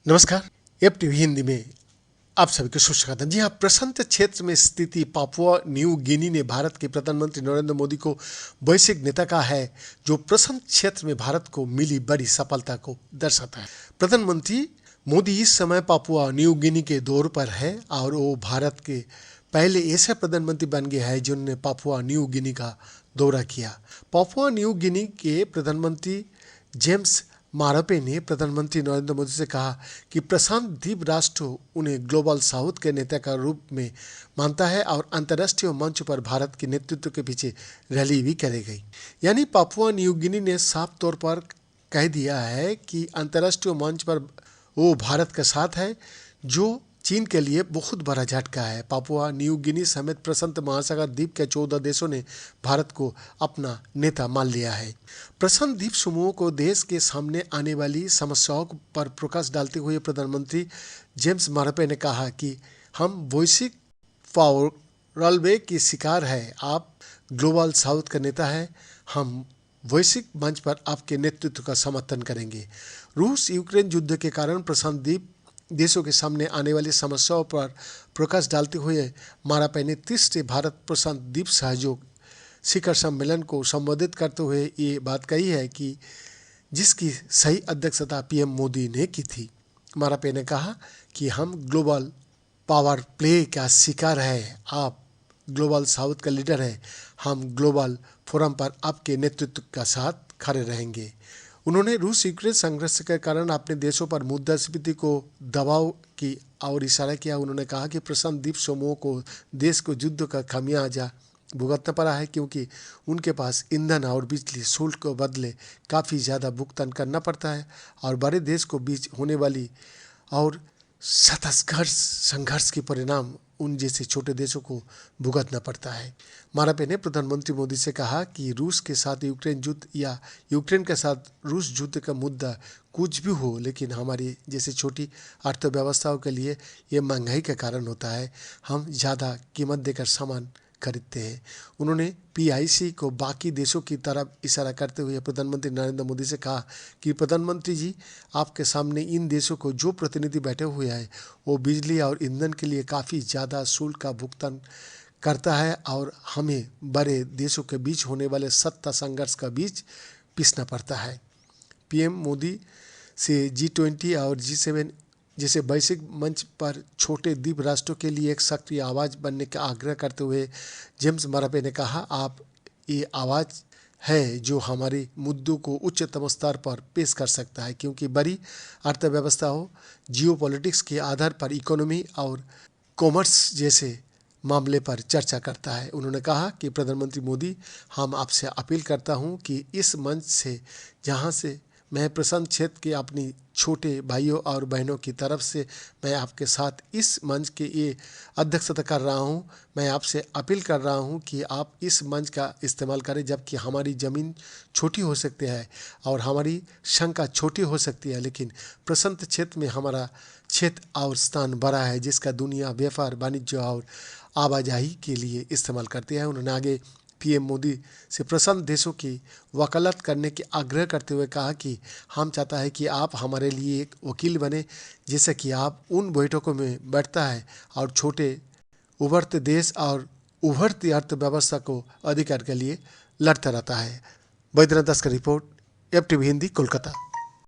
नमस्कार। F TV Hindi में आप सभी को सुस्वागत। जी हाँ, प्रशांत क्षेत्र में स्थिति पापुआ न्यू गिनी ने भारत के प्रधानमंत्री नरेंद्र मोदी को वैश्विक नेता कहा है, जो प्रशांत क्षेत्र में भारत को मिली बड़ी सफलता को दर्शाता है। प्रधानमंत्री मोदी इस समय पापुआ न्यू गिनी के दौर पर है और वो भारत के पहले ऐसे प्रधानमंत्री बन गए हैं जिन्होंने पापुआ न्यू गिनी का दौरा किया। पापुआ न्यू गिनी के प्रधानमंत्री जेम्स मारापे ने प्रधानमंत्री नरेंद्र मोदी से कहा कि प्रशांत द्वीप राष्ट्र उन्हें ग्लोबल साउथ के नेता का रूप में मानता है और अंतर्राष्ट्रीय मंच पर भारत के नेतृत्व के पीछे रैली भी करेगी। यानी पापुआ न्यू गिनी ने साफ तौर पर कह दिया है कि अंतर्राष्ट्रीय मंच पर वो भारत के साथ है, जो चीन के लिए बहुत बड़ा झटका है। पापुआ न्यू गिनी समेत प्रशांत महासागर द्वीप के 14 देशों ने भारत को अपना नेता मान लिया है। प्रशांत द्वीप समूह को देश के सामने आने वाली समस्याओं पर प्रकाश डालते हुए प्रधानमंत्री जेम्स मारापे ने कहा कि हम वैश्विक फाउरलवे की शिकार है। आप ग्लोबल साउथ का नेता है, हम वैश्विक मंच पर आपके नेतृत्व का समर्थन करेंगे। रूस यूक्रेन युद्ध के कारण प्रशांत द्वीप देशों के सामने आने वाली समस्याओं पर प्रकाश डालते हुए मारापे ने तीसरे भारत प्रशांत द्वीप सहयोग शिखर सम्मेलन को संबोधित करते हुए ये बात कही है कि जिसकी सही अध्यक्षता पीएम मोदी ने की थी। मारापे ने कहा कि हम ग्लोबल पावर प्ले का शिकार है, आप ग्लोबल साउथ का लीडर है, हम ग्लोबल फोरम पर आपके नेतृत्व का साथ खड़े रहेंगे। उन्होंने रूस यूक्रेन संघर्ष के कारण अपने देशों पर मुद्रास्फीति को दबाव की और इशारा किया। उन्होंने कहा कि प्रशांत द्वीप समूह को देश को युद्ध का खामियाजा भुगतना पड़ा है, क्योंकि उनके पास ईंधन और बिजली शुल्क के बदले काफ़ी ज़्यादा भुगतान करना पड़ता है और बड़े देश को बीच होने वाली और सतत संघर्ष के परिणाम उन जैसे छोटे देशों को भुगतना पड़ता है। मारापे ने प्रधानमंत्री मोदी से कहा कि रूस के साथ यूक्रेन युद्ध या यूक्रेन के साथ रूस युद्ध का मुद्दा कुछ भी हो, लेकिन हमारी जैसे छोटी अर्थव्यवस्थाओं के लिए ये महंगाई का कारण होता है। हम ज़्यादा कीमत देकर सामान खरीदते हैं। उन्होंने पीआईसी को बाकी देशों की तरफ इशारा करते हुए प्रधानमंत्री नरेंद्र मोदी से कहा कि प्रधानमंत्री जी, आपके सामने इन देशों को जो प्रतिनिधि बैठे हुए हैं वो बिजली और ईंधन के लिए काफ़ी ज़्यादा शुल्क का भुगतान करता है और हमें बड़े देशों के बीच होने वाले सत्ता संघर्ष का बीच पिसना पड़ता है। पीएम मोदी से G20 और G7 जैसे वैश्विक मंच पर छोटे द्वीप राष्ट्रों के लिए एक सक्रिय आवाज़ बनने का आग्रह करते हुए जेम्स मारापे ने कहा, आप ये आवाज़ है जो हमारे मुद्दों को उच्चतम स्तर पर पेश कर सकता है, क्योंकि बड़ी अर्थव्यवस्थाओं जियोपॉलिटिक्स के आधार पर इकोनॉमी और कॉमर्स जैसे मामले पर चर्चा करता है। उन्होंने कहा कि प्रधानमंत्री मोदी, हम आपसे अपील करता हूं कि इस मंच से, जहां से मैं प्रशांत क्षेत्र के अपनी छोटे भाइयों और बहनों की तरफ से मैं आपके साथ इस मंच के ये अध्यक्षता कर रहा हूं, मैं आपसे अपील कर रहा हूं कि आप इस मंच का इस्तेमाल करें। जबकि हमारी ज़मीन छोटी हो सकती है और हमारी शंका छोटी हो सकती है, लेकिन प्रशांत क्षेत्र में हमारा क्षेत्र और स्थान बड़ा है, जिसका दुनिया व्यापार वाणिज्य और आवाजाही के लिए इस्तेमाल करती है। उन्होंने आगे पीएम मोदी से प्रशांत देशों की वकालत करने के आग्रह करते हुए कहा कि हम चाहता है कि आप हमारे लिए एक वकील बने, जैसे कि आप उन बैठकों में बैठता है और छोटे उभरते देश और उभरती अर्थव्यवस्था को अधिकार के लिए लड़ता रहता है। बैद्यनाथ दास का report, F TV Hindi, Kolkata.